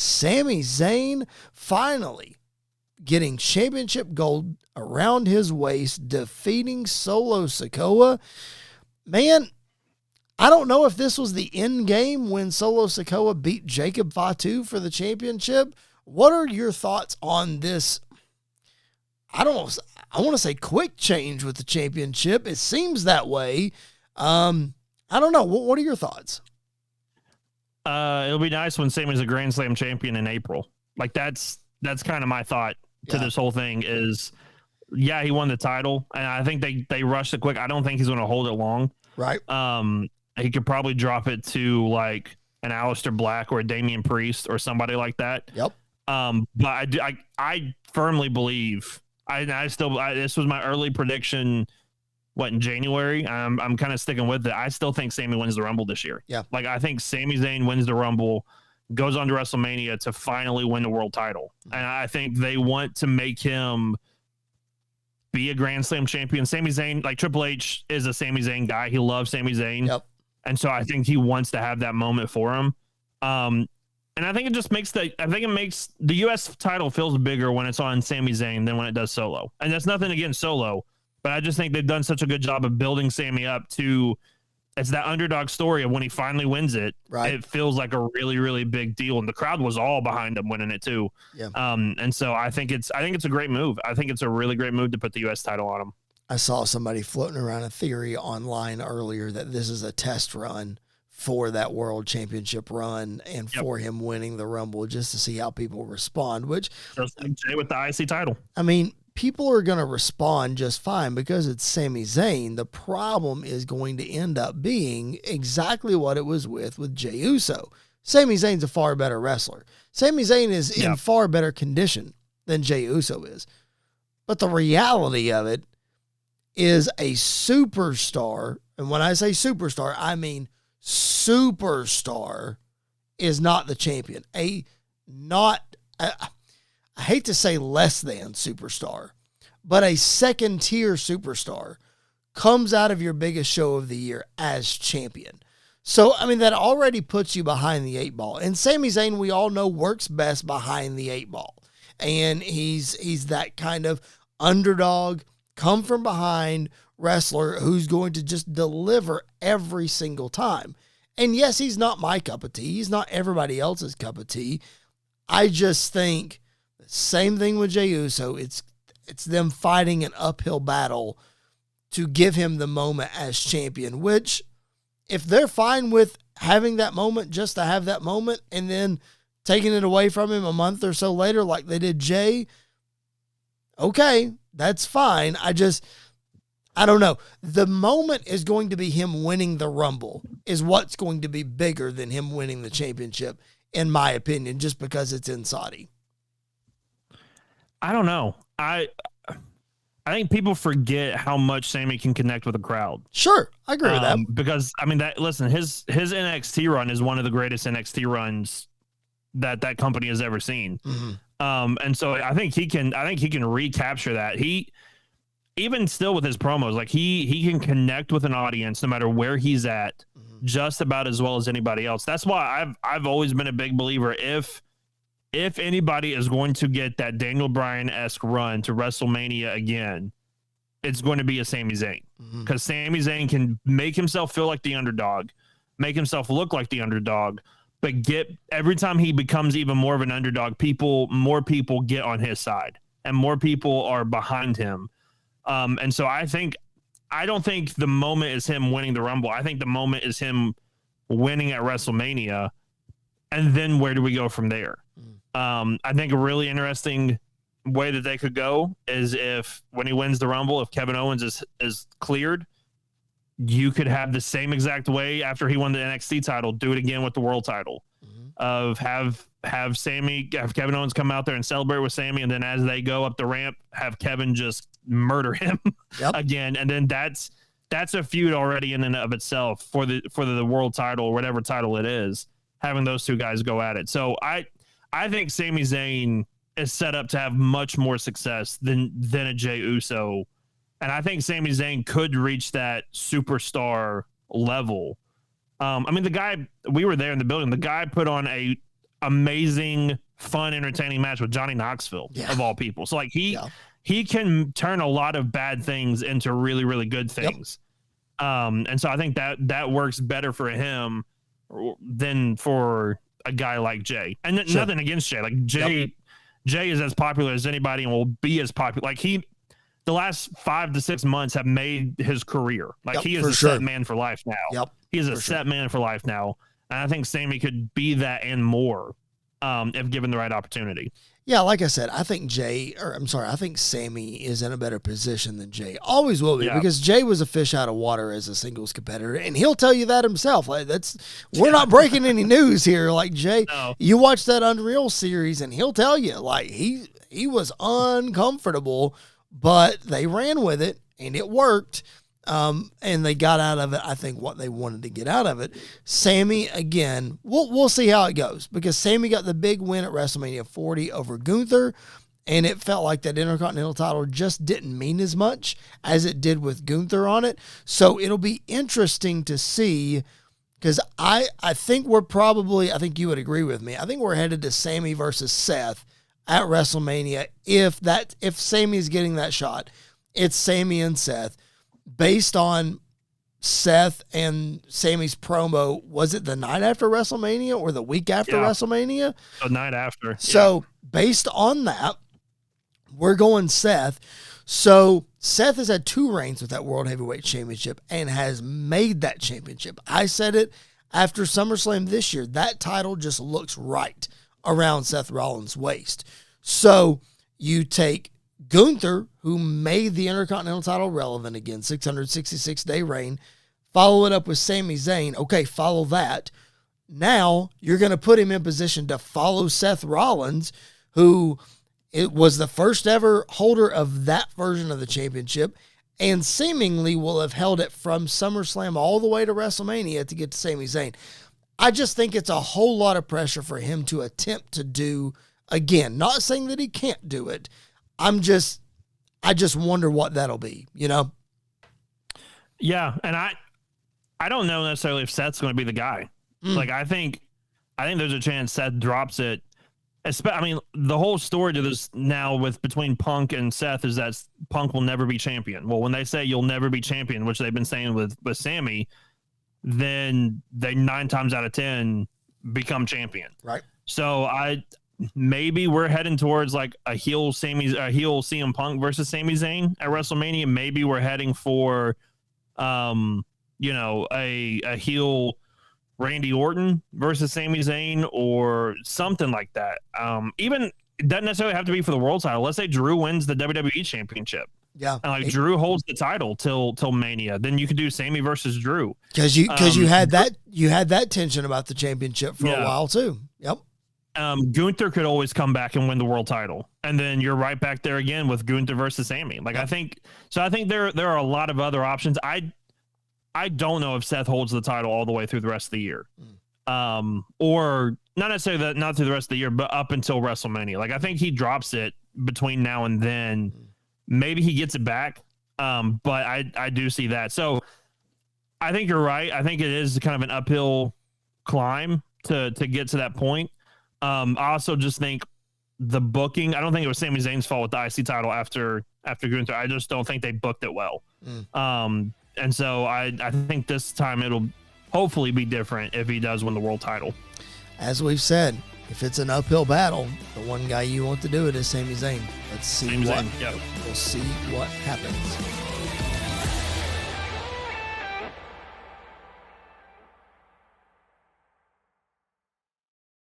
Sami Zayn finally getting championship gold around his waist, defeating Solo Sikoa. Man, I don't know if this was the end game when Solo Sikoa beat Jacob Fatu for the championship. What are your thoughts on this? I want to say quick change with the championship. It seems that way. I don't know. What are your thoughts? It'll be nice when Sami's a Grand Slam champion in April. Like that's kind of my thought to this whole thing is, yeah, he won the title, and I think they rushed it quick. I don't think he's going to hold it long. Right. He could probably drop it to like an Aleister Black or a Damian Priest or somebody like that. Yep. But I firmly believe this was my early prediction. What, in January? I'm kind of sticking with it. I still think Sami wins the Rumble this year. Yeah. Like I think Sami Zayn wins the Rumble, goes on to WrestleMania to finally win the world title. And I think they want to make him be a Grand Slam champion. Sami Zayn, like Triple H is a Sami Zayn guy. He loves Sami Zayn. Yep. And so I think he wants to have that moment for him. And I think it just makes the US title feels bigger when it's on Sami Zayn than when it does Solo. And that's nothing against Solo, but I just think they've done such a good job of building Sami up to, it's that underdog story of when he finally wins it. Right. It feels like a really, really big deal. And the crowd was all behind him winning it too. Yeah. And so I think it's a great move. I think it's a really great move to put the US title on him. I saw somebody floating around a theory online earlier that this is a test run for that world championship run and for him winning the Rumble just to see how people respond, which just like Jay with the IC title. I mean, people are going to respond just fine because it's Sami Zayn. The problem is going to end up being exactly what it was with Jey Uso. Sami Zayn's a far better wrestler. Sami Zayn is in far better condition than Jey Uso is. But the reality of it is a superstar, and when I say superstar, I mean superstar, is not the champion. I hate to say less than superstar, but a second tier superstar comes out of your biggest show of the year as champion. So, I mean, that already puts you behind the 8 ball. And Sami Zayn, we all know, works best behind the 8 ball. And he's that kind of underdog, come from behind wrestler who's going to just deliver every single time. And yes, he's not my cup of tea. He's not everybody else's cup of tea. I just think the same thing with Jey Uso. It's them fighting an uphill battle to give him the moment as champion, which if they're fine with having that moment just to have that moment and then taking it away from him a month or so later like they did Jay, okay, that's fine. I don't know. The moment is going to be him winning the Rumble is what's going to be bigger than him winning the championship, in my opinion, just because it's in Saudi. I don't know. I think people forget how much Sami can connect with a crowd. Sure, I agree with that. Because I mean, his NXT run is one of the greatest NXT runs that company has ever seen. Mm-hmm. And so I think he can recapture that. He, even still with his promos, like he can connect with an audience no matter where he's at, just about as well as anybody else. That's why I've always been a big believer. If anybody is going to get that Daniel Bryan-esque run to WrestleMania again, it's going to be a Sami Zayn, because Sami Zayn can make himself feel like the underdog, make himself look like the underdog, but every time he becomes even more of an underdog, more people get on his side and more people are behind him. And so I don't think the moment is him winning the Rumble. I think the moment is him winning at WrestleMania. And then where do we go from there? I think a really interesting way that they could go is if when he wins the Rumble, if Kevin Owens is cleared, you could have the same exact way after he won the NXT title, do it again with the world title, of have Kevin Owens come out there and celebrate with Sami. And then as they go up the ramp, have Kevin just murder him again. And then that's a feud already in and of itself for the world title or whatever title it is, having those two guys go at it. So I think Sami Zayn is set up to have much more success than a Jey Uso. And I think Sami Zayn could reach that superstar level. I mean, the guy, we were there in the building, the guy put on a amazing, fun, entertaining match with Johnny Knoxville of all people. So like he can turn a lot of bad things into really, really good things. And so I think that works better for him than for a guy like Jay. And nothing against Jay. Like Jay is as popular as anybody and will be as popular. Like the last 5 to 6 months have made his career. Like he is a set man for life now. He is a set man for life now. And I think Sami could be that and more if given the right opportunity. Yeah, like I said, I think I think Sami is in a better position than Jay. Always will be, because Jay was a fish out of water as a singles competitor, and he'll tell you that himself. Like we're not breaking any news here. Like Jay, you watch that Unreal series, and he'll tell you like he was uncomfortable, but they ran with it, and it worked. And they got out of it, I think, what they wanted to get out of it. Sami, again, we'll see how it goes, because Sami got the big win at WrestleMania 40 over Gunther, and it felt like that Intercontinental title just didn't mean as much as it did with Gunther on it. So it'll be interesting to see, because I think I think you would agree with me, I think we're headed to Sami versus Seth at WrestleMania. If Sami's getting that shot, it's Sami and Seth. Based on Seth and Sami's promo, was it the night after WrestleMania or the week after WrestleMania? The night after. So based on that, we're going Seth. So Seth has had 2 reigns with that World Heavyweight Championship and has made that championship. I said it after SummerSlam this year. That title just looks right around Seth Rollins' waist. So you take Gunther, who made the Intercontinental title relevant again, 666-day reign, follow it up with Sami Zayn. Okay, follow that. Now you're going to put him in position to follow Seth Rollins, who it was the first ever holder of that version of the championship and seemingly will have held it from SummerSlam all the way to WrestleMania to get to Sami Zayn. I just think it's a whole lot of pressure for him to attempt to do again. Not saying that he can't do it. I just wonder what that'll be, you know? Yeah, and I don't know necessarily if Seth's going to be the guy. Like, I think there's a chance Seth drops it. I mean, the whole story to this now between Punk and Seth is that Punk will never be champion. Well, when they say you'll never be champion, which they've been saying with Sami, then they 9 times out of 10 become champion. Right. So maybe we're heading towards like a heel CM Punk versus Sami Zayn at WrestleMania. Maybe we're heading for, a heel Randy Orton versus Sami Zayn or something like that. Even it doesn't necessarily have to be for the world title. Let's say Drew wins the WWE Championship. Yeah, and Drew holds the title till Mania. Then you could do Sami versus Drew because you had that tension about the championship for a while too. Yep. Gunther could always come back and win the world title, and then you're right back there again with Gunther versus Sami. Like I think there are a lot of other options. I don't know if Seth holds the title all the way through the rest of the year, or not necessarily not through the rest of the year, but up until WrestleMania. Like I think he drops it between now and then. Maybe he gets it back, but I do see that. So I think you're right. I think it is kind of an uphill climb to get to that point. I also just think the booking, I don't think it was Sami Zayn's fault with the IC title after Gunther. I just don't think they booked it well. And so I think this time it'll hopefully be different if he does win the world title. As we've said, if it's an uphill battle, the one guy you want to do it is Sami Zayn. Let's see We'll see what happens.